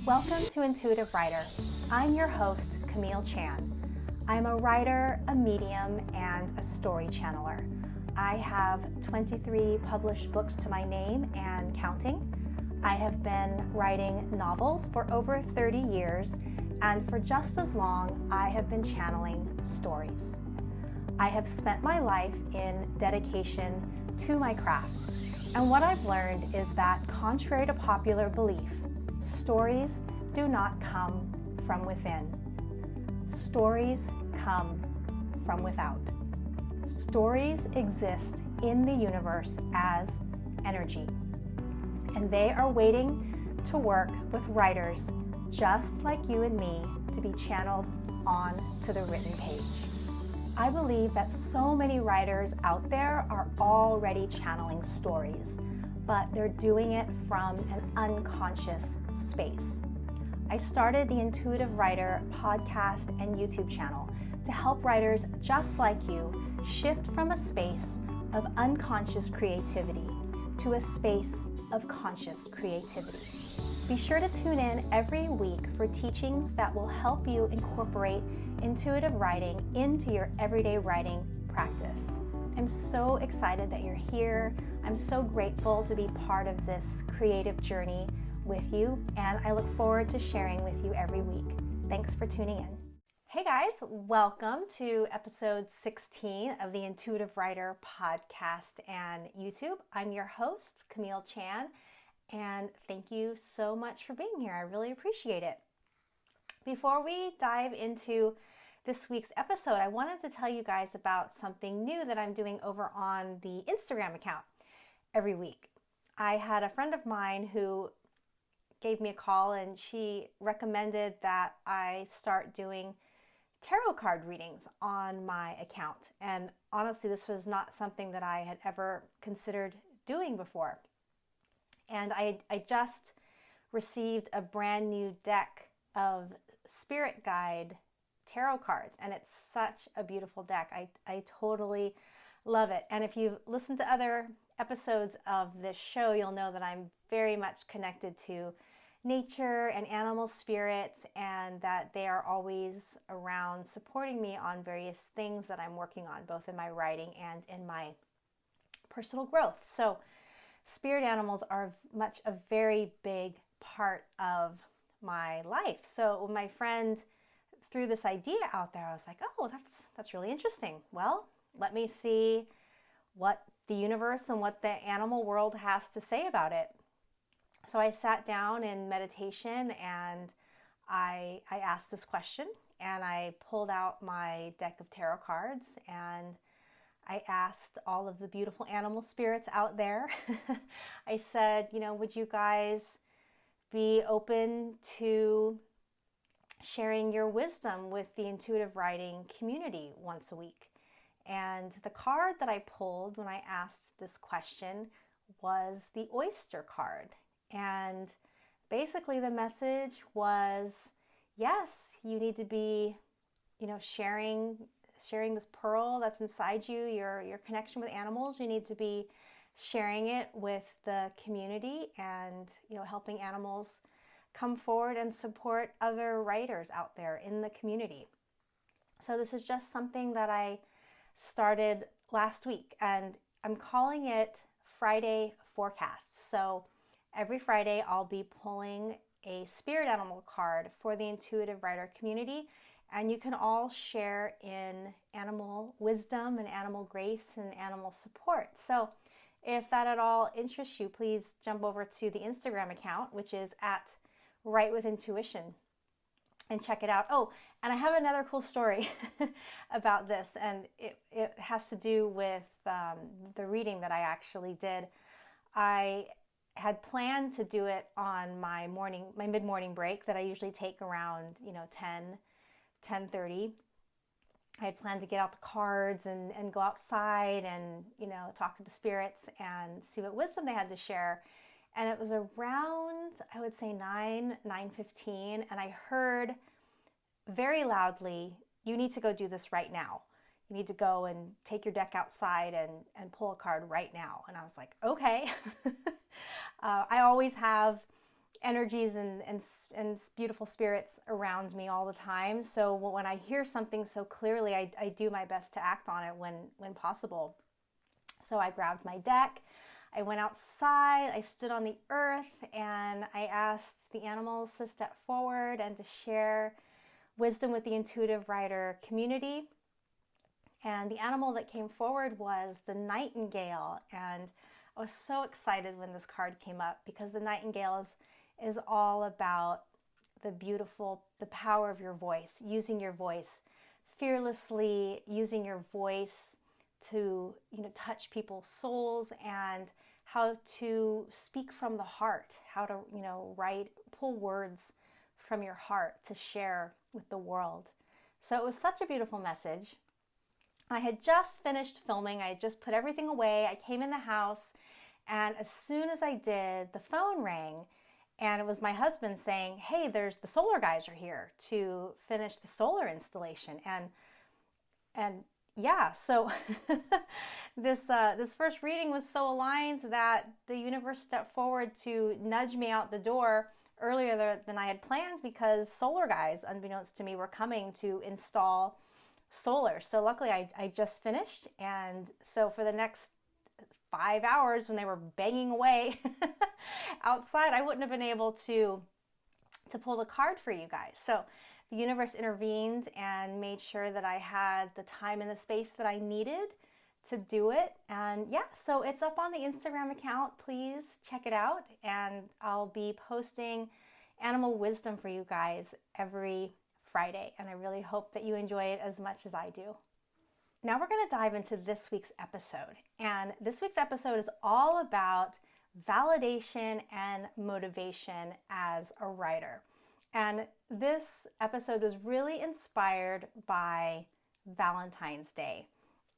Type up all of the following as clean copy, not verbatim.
Welcome to Intuitive Writer. I'm your host, Camille Chan. I'm a writer, a medium, and a story channeler. I have 23 published books to my name and counting. I have been writing novels for over 30 years, and for just as long, I have been channeling stories. I have spent my life in dedication to my craft, and what I've learned is that, contrary to popular belief, stories do not come from within. Stories come from without. Stories exist in the universe as energy, and they are waiting to work with writers just like you and me to be channeled on to the written page. I believe that so many writers out there are already channeling stories, but they're doing it from an unconscious space. I started the Intuitive Writer podcast and YouTube channel to help writers just like you shift from a space of unconscious creativity to a space of conscious creativity. Be sure to tune in every week for teachings that will help you incorporate intuitive writing into your everyday writing practice. I'm so excited that you're here. I'm so grateful to be part of this creative journey with you, and I look forward to sharing with you every week. Thanks for tuning in. Hey guys, welcome to episode 16 of the Intuitive Writer podcast and YouTube. I'm your host, Camille Chan, and thank you so much for being here. I really appreciate it. Before we dive into this week's episode, I wanted to tell you guys about something new that I'm doing over on the Instagram account every week. I had a friend of mine who gave me a call, and she recommended that I start doing tarot card readings on my account. And honestly, this was not something that I had ever considered doing before. And I just received a brand new deck of spirit guide tarot cards, and it's such a beautiful deck. I totally love it. And if you've listened to other episodes of this show, you'll know that I'm very much connected to nature and animal spirits, and that they are always around supporting me on various things that I'm working on, both in my writing and in my personal growth. So spirit animals are a very big part of my life. So when my friend threw this idea out there, I was like, oh, that's really interesting. Well, let me see what the universe and what the animal world has to say about it. So I sat down in meditation, and I asked this question, and I pulled out my deck of tarot cards, and I asked all of the beautiful animal spirits out there. I said, would you guys be open to sharing your wisdom with the intuitive writing community once a week? And the card that I pulled when I asked this question was the oyster card. And basically the message was, yes, you need to be, sharing this pearl that's inside you, your connection with animals. You need to be sharing it with the community and, helping animals come forward and support other writers out there in the community. So this is just something that I started last week, and I'm calling it Friday Forecasts. So every Friday I'll be pulling a spirit animal card for the intuitive writer community, and you can all share in animal wisdom and animal grace and animal support. So if that at all interests you, please jump over to the Instagram account, which is at Write with Intuition, and check it out. Oh, and I have another cool story about this, and it has to do with the reading that I actually did. I had planned to do it on my mid-morning break that I usually take around 10:30. I had planned to get out the cards and go outside and talk to the spirits and see what wisdom they had to share. And it was around, I would say 9:15, and I heard very loudly, "You need to go do this right now. You need to go and take your deck outside and pull a card right now." And I was like, okay. I always have energies and beautiful spirits around me all the time. So when I hear something so clearly, I do my best to act on it when possible. So I grabbed my deck, I went outside, I stood on the earth, and I asked the animals to step forward and to share wisdom with the intuitive rider community. And the animal that came forward was the nightingale. And I was so excited when this card came up, because the nightingale is all about the power of your voice, using your voice fearlessly, using your voice to, touch people's souls, and how to speak from the heart, how to, pull words from your heart to share with the world. So it was such a beautiful message. I had just finished filming. I had just put everything away. I came in the house, and as soon as I did, the phone rang, and it was my husband saying, "Hey, the solar guys are here to finish the solar installation." And yeah, so this first reading was so aligned that the universe stepped forward to nudge me out the door earlier than I had planned, because solar guys, unbeknownst to me, were coming to install solar. So luckily I just finished, and so for the next 5 hours when they were banging away outside, I wouldn't have been able to pull the card for you guys. So the universe intervened and made sure that I had the time and the space that I needed to do it. And yeah, so it's up on the Instagram account. Please check it out. And I'll be posting animal wisdom for you guys every Friday. And I really hope that you enjoy it as much as I do. Now we're going to dive into this week's episode. And this week's episode is all about validation and motivation as a writer. And this episode was really inspired by Valentine's Day.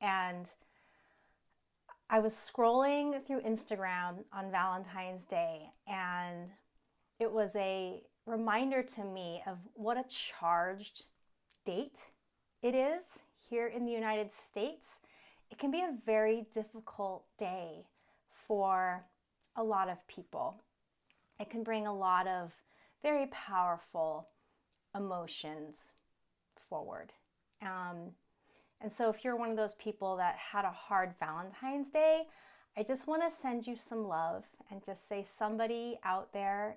And I was scrolling through Instagram on Valentine's Day, and it was a reminder to me of what a charged date it is here in the United States. It can be a very difficult day for a lot of people. It can bring a lot of very powerful emotions forward. And so if you're one of those people that had a hard Valentine's Day, I just want to send you some love and just say somebody out there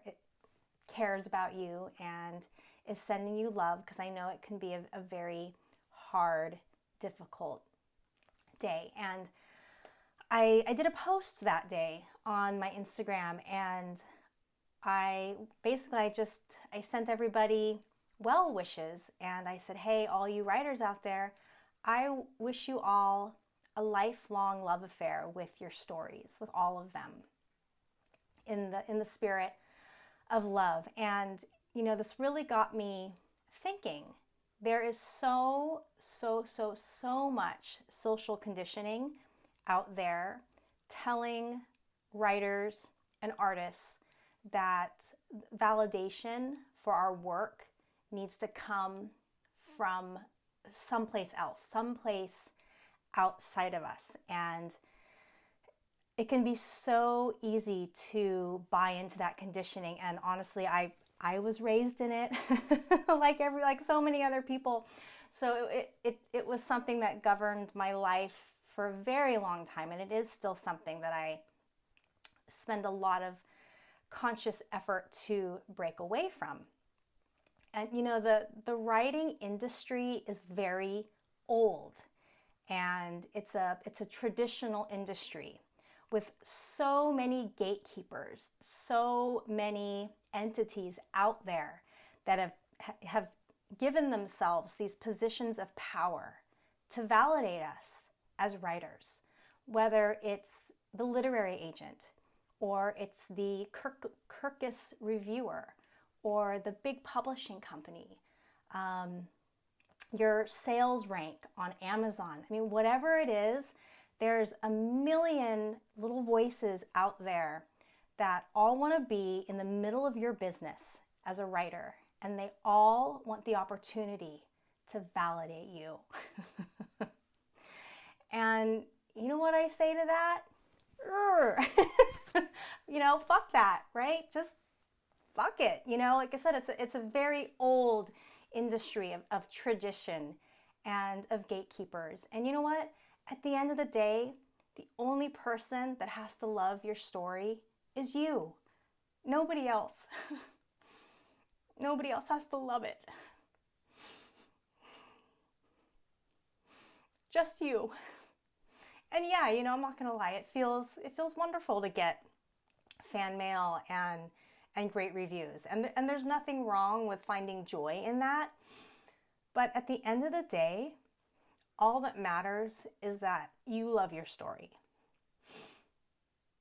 cares about you and is sending you love, because I know it can be a very hard, difficult day. And I did a post that day on my Instagram, and I sent everybody well wishes, and I said, hey, all you writers out there, I wish you all a lifelong love affair with your stories, with all of them, in the spirit of love. And this really got me thinking. There is so much social conditioning out there telling writers and artists that validation for our work needs to come from someplace else, someplace outside of us. And it can be so easy to buy into that conditioning. And honestly, I was raised in it like so many other people. So it was something that governed my life for a very long time, and it is still something that I spend a lot of conscious effort to break away from. And the writing industry is very old, and it's a traditional industry with so many gatekeepers, so many entities out there that have given themselves these positions of power to validate us as writers, whether it's the literary agent, or it's the Kirkus reviewer, or the big publishing company, your sales rank on Amazon. I mean, whatever it is, there's a million little voices out there that all want to be in the middle of your business as a writer, and they all want the opportunity to validate you. And you know what I say to that? Fuck that, right? Just fuck it. Like I said, it's a very old industry of tradition and of gatekeepers. And you know what? At the end of the day, the only person that has to love your story is you. Nobody else. Nobody else has to love it. Just you. And yeah, I'm not gonna lie, it feels wonderful to get fan mail and great reviews. And there's nothing wrong with finding joy in that. But at the end of the day, all that matters is that you love your story.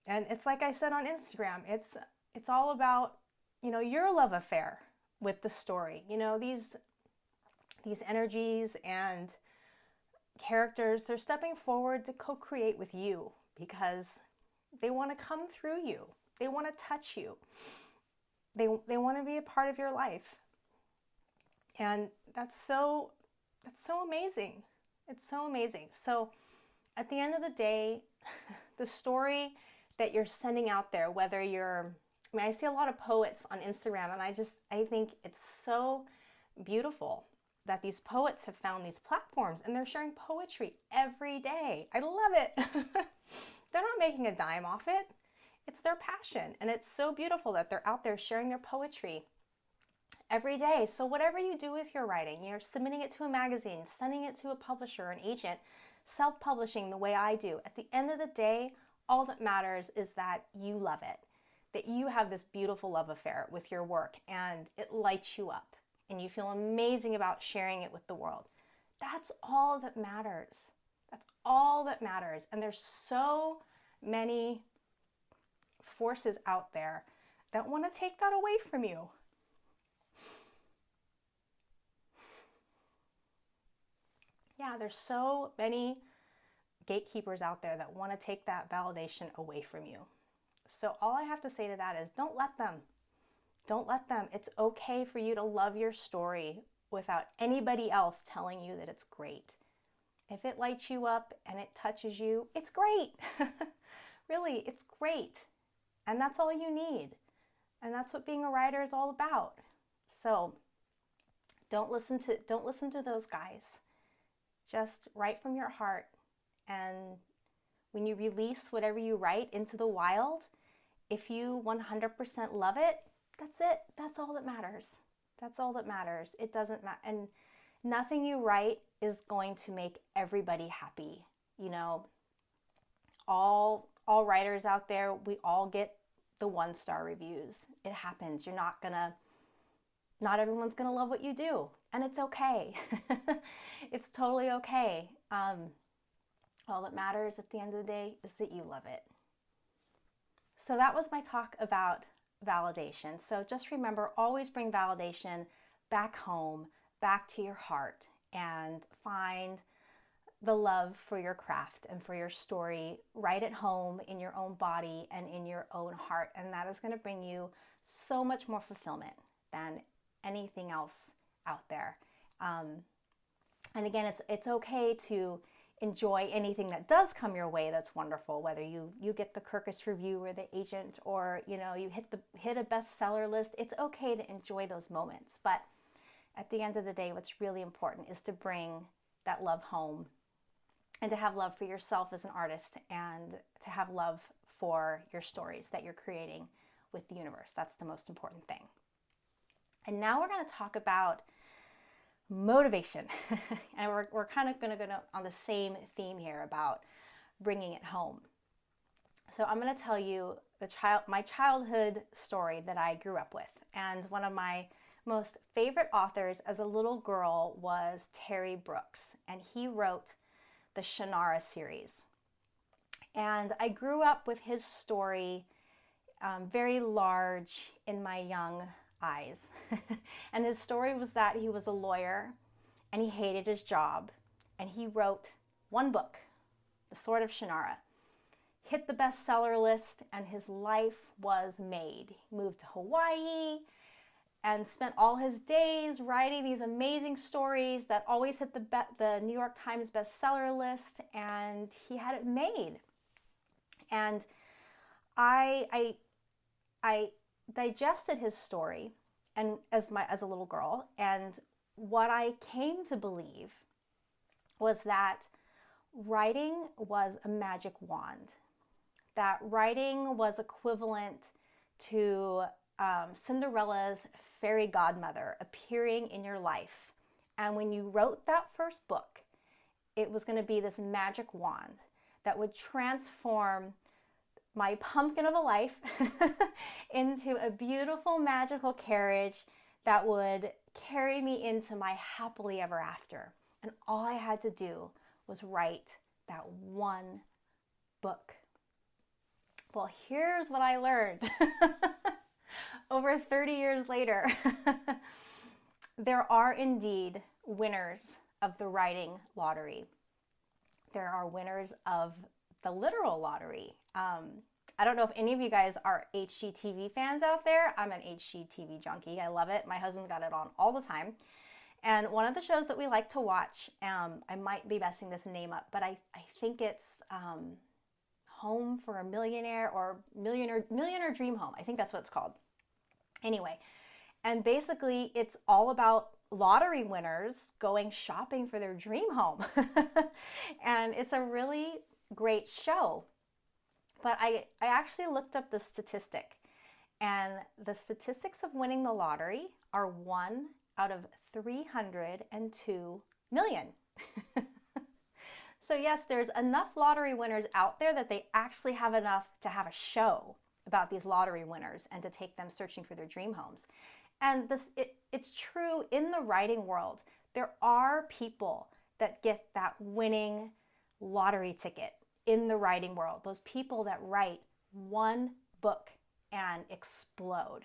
And it's like I said on Instagram, it's all about, your love affair with the story. These energies and characters, they're stepping forward to co-create with you because they want to come through you. They want to touch you. They want to be a part of your life. And that's so amazing. It's so amazing. So at the end of the day, the story that you're sending out there, whether I see a lot of poets on Instagram, and I think it's so beautiful that these poets have found these platforms and they're sharing poetry every day. I love it. They're not making a dime off it. It's their passion. And it's so beautiful that they're out there sharing their poetry every day. So whatever you do with your writing, you're submitting it to a magazine, sending it to a publisher, an agent, self-publishing the way I do. At the end of the day, all that matters is that you love it, that you have this beautiful love affair with your work and it lights you up and you feel amazing about sharing it with the world. That's all that matters. That's all that matters. And there's so many forces out there that want to take that away from you. Yeah, there's so many gatekeepers out there that want to take that validation away from you. So all I have to say to that is don't let them. Don't let them. It's okay for you to love your story without anybody else telling you that it's great. If it lights you up and it touches you, it's great. Really, it's great. And that's all you need. And that's what being a writer is all about. So don't listen to those guys. Just write from your heart. And when you release whatever you write into the wild, if you 100% love it, that's it. That's all that matters. That's all that matters. It doesn't matter. And nothing you write is going to make everybody happy. All writers out there, we all get the 1-star reviews. It happens. Not everyone's going to love what you do. And it's okay. It's totally okay. All that matters at the end of the day is that you love it. So that was my talk about validation. So just remember, always bring validation back home, back to your heart, and find the love for your craft and for your story right at home in your own body and in your own heart. And that is going to bring you so much more fulfillment than anything else out there. And again, it's okay to enjoy anything that does come your way that's wonderful, whether you get the Kirkus review or the agent, or you hit a bestseller list. It's okay to enjoy those moments, but at the end of the day, what's really important is to bring that love home and to have love for yourself as an artist and to have love for your stories that you're creating with the universe. That's the most important thing. And now we're going to talk about motivation. And we're kind of going to go on the same theme here about bringing it home. So I'm going to tell you my childhood story that I grew up with. And one of my most favorite authors as a little girl was Terry Brooks, and he wrote the Shannara series. And I grew up with his story very large in my young eyes. And his story was that he was a lawyer and he hated his job, and he wrote one book, The Sword of Shannara, hit the bestseller list, and his life was made. He moved to Hawaii and spent all his days writing these amazing stories that always hit the New York Times bestseller list, and he had it made. And I digested his story and as a little girl, and what I came to believe was that writing was a magic wand, that writing was equivalent to Cinderella's fairy godmother appearing in your life. And when you wrote that first book, it was going to be this magic wand that would transform my pumpkin of a life into a beautiful magical carriage that would carry me into my happily ever after. And all I had to do was write that one book. Well, here's what I learned. Over 30 years later, there are indeed winners of the writing lottery. There are winners of the literal lottery. I don't know if any of you guys are HGTV fans out there. I'm an HGTV junkie. I love it. My husband's got it on all the time. And one of the shows that we like to watch, I might be messing this name up, but I think it's Home for a Millionaire or Millionaire Dream Home. I think that's what it's called. Anyway, and basically it's all about lottery winners going shopping for their dream home. And it's a really great show. But I actually looked up the statistic, and the statistics of winning the lottery are 1 out of 302 million. So yes, there's enough lottery winners out there that they actually have enough to have a show about these lottery winners and to take them searching for their dream homes. And it's true in the writing world. There are people that get that winning lottery ticket in the writing world. Those people that write one book and explode.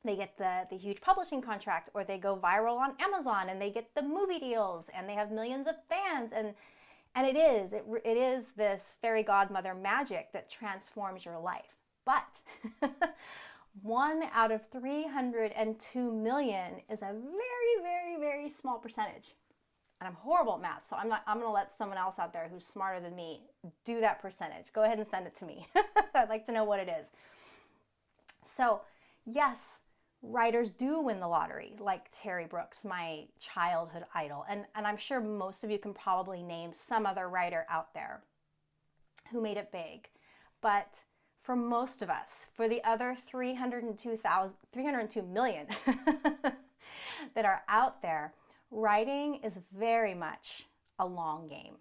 They get the huge publishing contract, or they go viral on Amazon and they get the movie deals and they have millions of fans. And it is this fairy godmother magic that transforms your life. But 1 out of 302 million is a very, very, very small percentage. And I'm horrible at math, so I'm going to let someone else out there who's smarter than me do that percentage. Go ahead and send it to me. I'd like to know what it is. So, yes, writers do win the lottery, like Terry Brooks, my childhood idol. And I'm sure most of you can probably name some other writer out there who made it big. But for most of us, for the other 302 million that are out there, writing is very much a long game.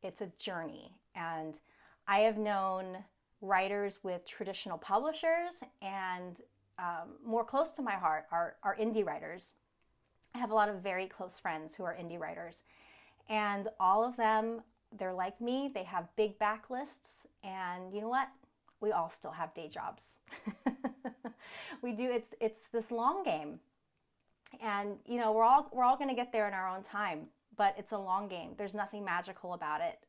It's a journey. And I have known writers with traditional publishers, and more close to my heart are indie writers. I have a lot of very close friends who are indie writers. And all of them, they're like me. They have big backlists. And you know what? We all still have day jobs. We do. It's this long game. And, you know, we're all going to get there in our own time, but it's a long game. There's nothing magical about it.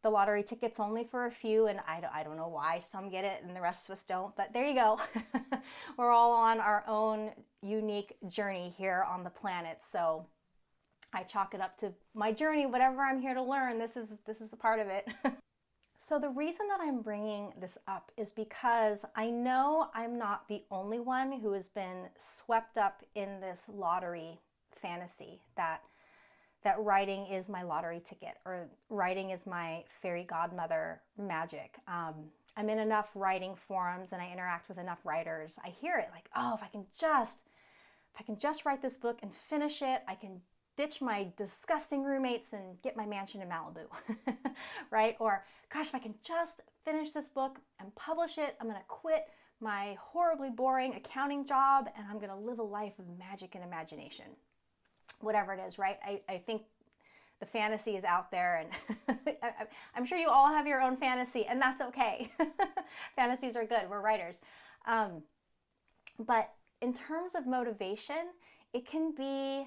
The lottery ticket's only for a few, and I don't know why some get it and the rest of us don't, but there you go. We're all on our own unique journey here on the planet. So I chalk it up to my journey, whatever I'm here to learn. This is a part of it. So the reason that I'm bringing this up is because I know I'm not the only one who has been swept up in this lottery fantasy that writing is my lottery ticket, or writing is my fairy godmother magic. I'm in enough writing forums and I interact with enough writers. I hear it like, oh, if I can just write this book and finish it, I can ditch my disgusting roommates and get my mansion in Malibu, right? Or, gosh, if I can just finish this book and publish it, I'm going to quit my horribly boring accounting job and I'm going to live a life of magic and imagination. Whatever it is, right? I think the fantasy is out there, and I'm sure you all have your own fantasy, and that's okay. Fantasies are good. We're writers. But in terms of motivation, it can be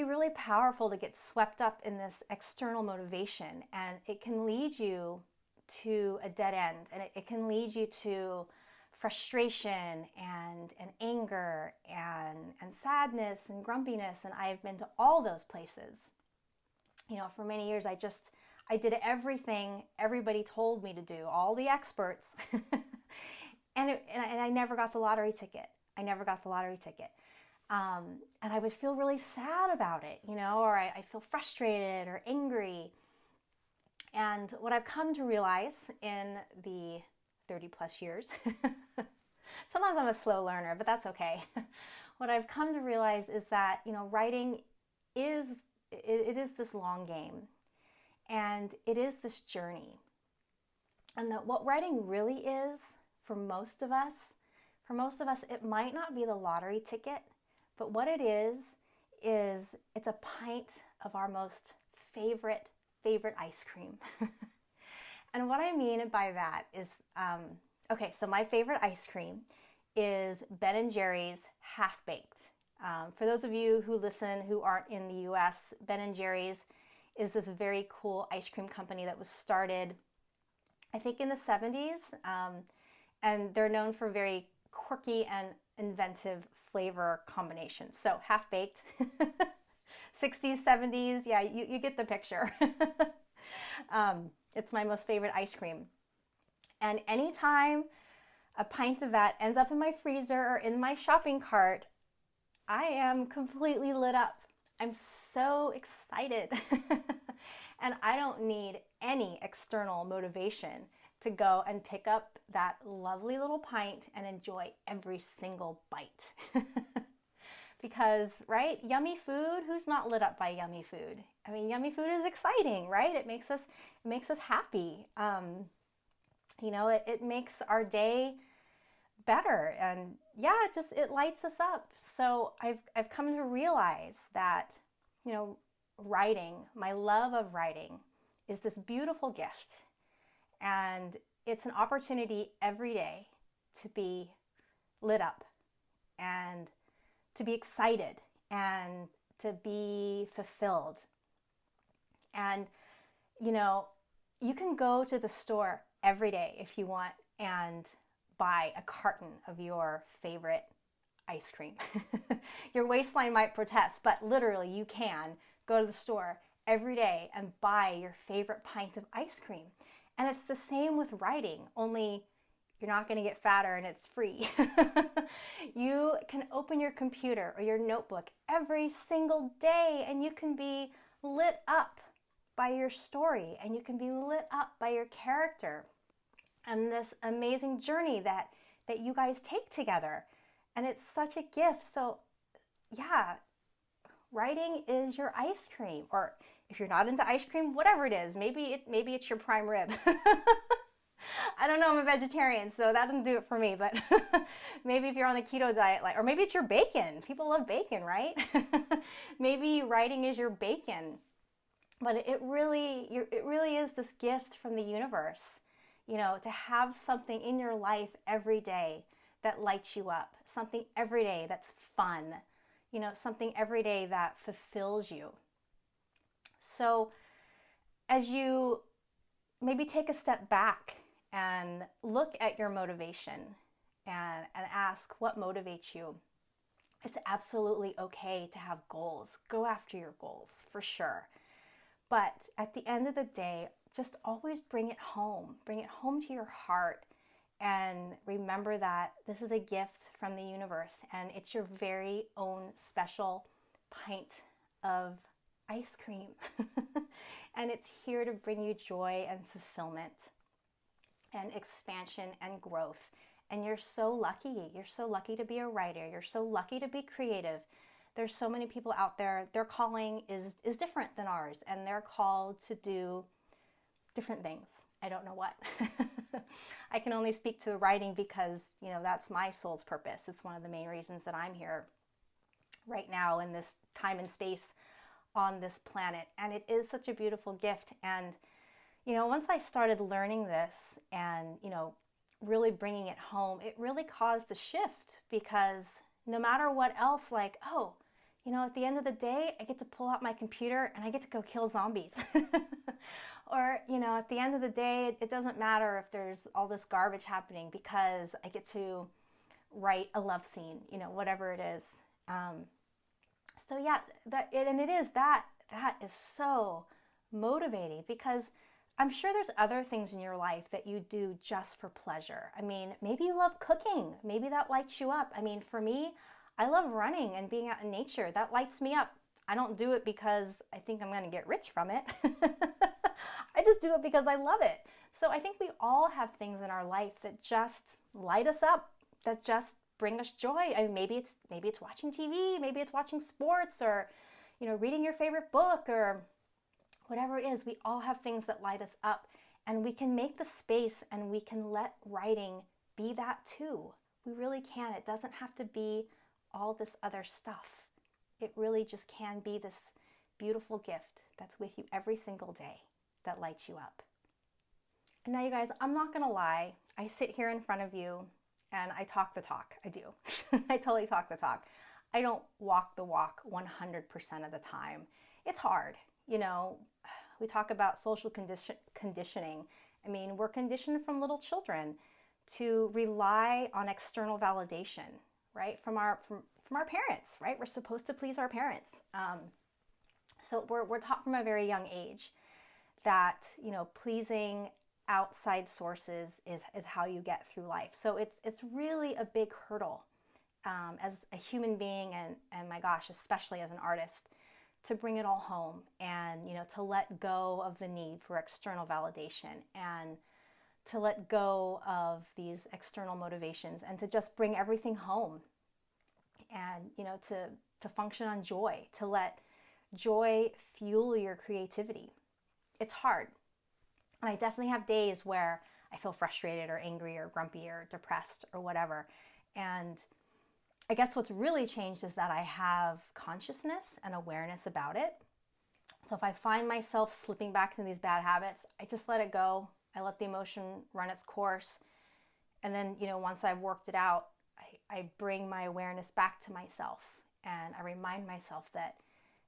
really powerful to get swept up in this external motivation, and it can lead you to a dead end, and it can lead you to frustration and anger and sadness and grumpiness. And I have been to all those places. You know, for many years I did everything everybody told me to do, all the experts. And I never got the lottery ticket. I never got the lottery ticket. And I would feel really sad about it, or I'd feel frustrated or angry. And what I've come to realize in the 30 plus years, sometimes I'm a slow learner, but that's okay. What I've come to realize is that, writing is this long game, and it is this journey. And that what writing really is for most of us, it might not be the lottery ticket, but what it is it's a pint of our most favorite ice cream. And what I mean by that is, okay, so my favorite ice cream is Ben & Jerry's Half-Baked. For those of you who listen who aren't in the US, Ben & Jerry's is this very cool ice cream company that was started, I think, in the 70s. And they're known for very quirky and inventive flavor combinations. So Half-Baked, 60s, 70s, yeah, you get the picture. It's my most favorite ice cream. And anytime a pint of that ends up in my freezer or in my shopping cart, I am completely lit up. I'm so excited. And I don't need any external motivation to go and pick up that lovely little pint and enjoy every single bite. Because, right, yummy food, who's not lit up by yummy food? I mean, yummy food is exciting, right? It makes us happy. It makes our day better, and yeah, it lights us up. So I've come to realize that, writing, my love of writing, is this beautiful gift, and it's an opportunity every day to be lit up and to be excited and to be fulfilled. And you can go to the store every day if you want and buy a carton of your favorite ice cream. Your waistline might protest, but literally you can go to the store every day and buy your favorite pint of ice cream. And it's the same with writing, only you're not going to get fatter and it's free. You can open your computer or your notebook every single day and you can be lit up by your story, and you can be lit up by your character and this amazing journey that you guys take together. And it's such a gift. So yeah, writing is your ice cream, or if you're not into ice cream, whatever it is, maybe it's your prime rib. I don't know, I'm a vegetarian, so that doesn't do it for me, but maybe if you're on the keto diet, or maybe it's your bacon. People love bacon, right? Maybe writing is your bacon. But it really is this gift from the universe, to have something in your life every day that lights you up, something every day that's fun, something every day that fulfills you. So as you maybe take a step back and look at your motivation and ask what motivates you, it's absolutely okay to have goals. Go after your goals, for sure. But at the end of the day, just always bring it home. Bring it home to your heart, and remember that this is a gift from the universe, and it's your very own special pint of ice cream. And it's here to bring you joy and fulfillment and expansion and growth. And you're so lucky. You're so lucky to be a writer. You're so lucky to be creative. There's so many people out there, their calling is different than ours, and they're called to do different things. I don't know what. I can only speak to writing because, that's my soul's purpose. It's one of the main reasons that I'm here right now in this time and space on this planet. And it is such a beautiful gift. And, once I started learning this and, really bringing it home, it really caused a shift, because no matter what else, at the end of the day, I get to pull out my computer and I get to go kill zombies. Or, at the end of the day, it doesn't matter if there's all this garbage happening, because I get to write a love scene, whatever it is. So yeah, that is so motivating, because I'm sure there's other things in your life that you do just for pleasure. I mean, maybe you love cooking. Maybe that lights you up. I mean, for me, I love running and being out in nature. That lights me up. I don't do it because I think I'm going to get rich from it. I just do it because I love it. So I think we all have things in our life that just light us up, that just bring us joy. I mean, maybe it's watching TV, maybe it's watching sports, or reading your favorite book, or whatever it is. We all have things that light us up, and we can make the space and we can let writing be that too. We really can. It doesn't have to be all this other stuff. It really just can be this beautiful gift that's with you every single day that lights you up. And now, you guys, I'm not gonna lie, I sit here in front of you and I talk the talk. I do. I totally talk the talk. I don't walk the walk 100% of the time. It's hard. We talk about social conditioning. I mean, we're conditioned from little children to rely on external validation, right? From our parents, right? We're supposed to please our parents. So we're taught from a very young age that, pleasing outside sources is how you get through life. So it's really a big hurdle as a human being, and my gosh, especially as an artist, to bring it all home and, to let go of the need for external validation and to let go of these external motivations and to just bring everything home and, to function on joy, to let joy fuel your creativity. It's hard. And I definitely have days where I feel frustrated or angry or grumpy or depressed or whatever. And I guess what's really changed is that I have consciousness and awareness about it. So if I find myself slipping back into these bad habits, I just let it go. I let the emotion run its course. And then, once I've worked it out, I bring my awareness back to myself. And I remind myself that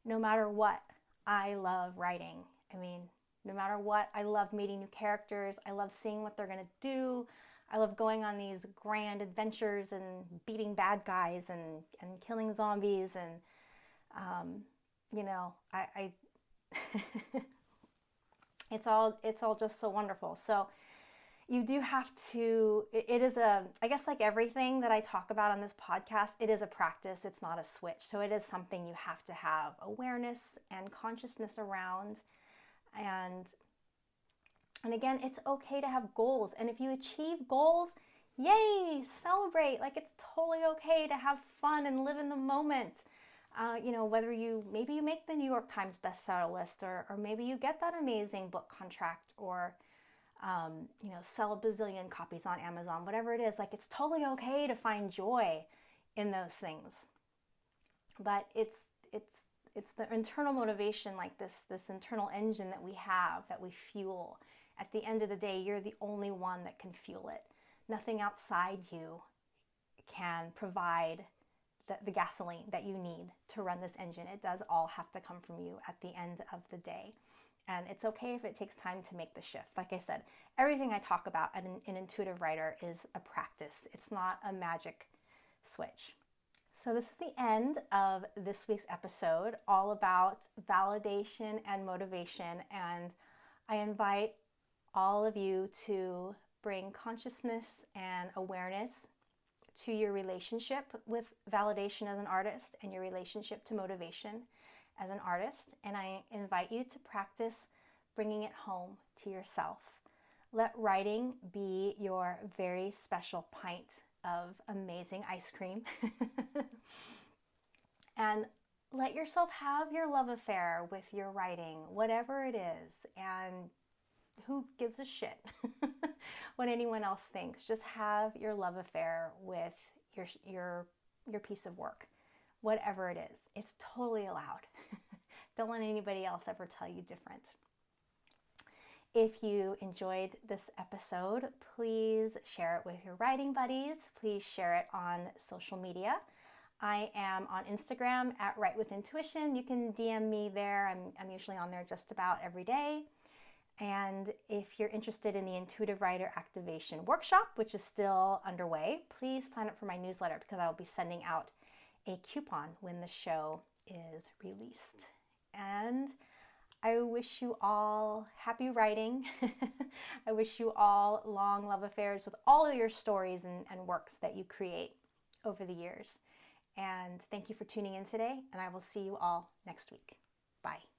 no matter what, I love writing. I mean, no matter what, I love meeting new characters. I love seeing what they're going to do. I love going on these grand adventures and beating bad guys and killing zombies. And, I it's all just so wonderful. So you do have to, it is I guess like everything that I talk about on this podcast, it is a practice. It's not a switch. So it is something you have to have awareness and consciousness around. And again, it's okay to have goals. And if you achieve goals, yay, celebrate. Like, it's totally okay to have fun and live in the moment. Whether maybe you make the New York Times bestseller list, or maybe you get that amazing book contract, or, sell a bazillion copies on Amazon, whatever it is. Like, it's totally okay to find joy in those things. But it's the internal motivation, like this internal engine that we have, that we fuel. At the end of the day, you're the only one that can fuel it. Nothing outside you can provide the gasoline that you need to run this engine. It does all have to come from you at the end of the day. And it's okay if it takes time to make the shift. Like I said, everything I talk about in an intuitive writer is a practice. It's not a magic switch. So this is the end of this week's episode, all about validation and motivation. And I invite all of you to bring consciousness and awareness to your relationship with validation as an artist and your relationship to motivation as an artist. And I invite you to practice bringing it home to yourself. Let writing be your very special pint of amazing ice cream. And let yourself have your love affair with your writing, whatever it is. And who gives a shit what anyone else thinks? Just have your love affair with your piece of work, whatever it is. It's totally allowed. Don't let anybody else ever tell you different. If you enjoyed this episode, please share it with your writing buddies. Please share it on social media. I am on Instagram at Write With Intuition. You can DM me there. I'm usually on there just about every day. And if you're interested in the Intuitive Writer Activation Workshop, which is still underway, please sign up for my newsletter, because I'll be sending out a coupon when the show is released. And I wish you all happy writing. I wish you all long love affairs with all of your stories and works that you create over the years. And thank you for tuning in today, and I will see you all next week. Bye.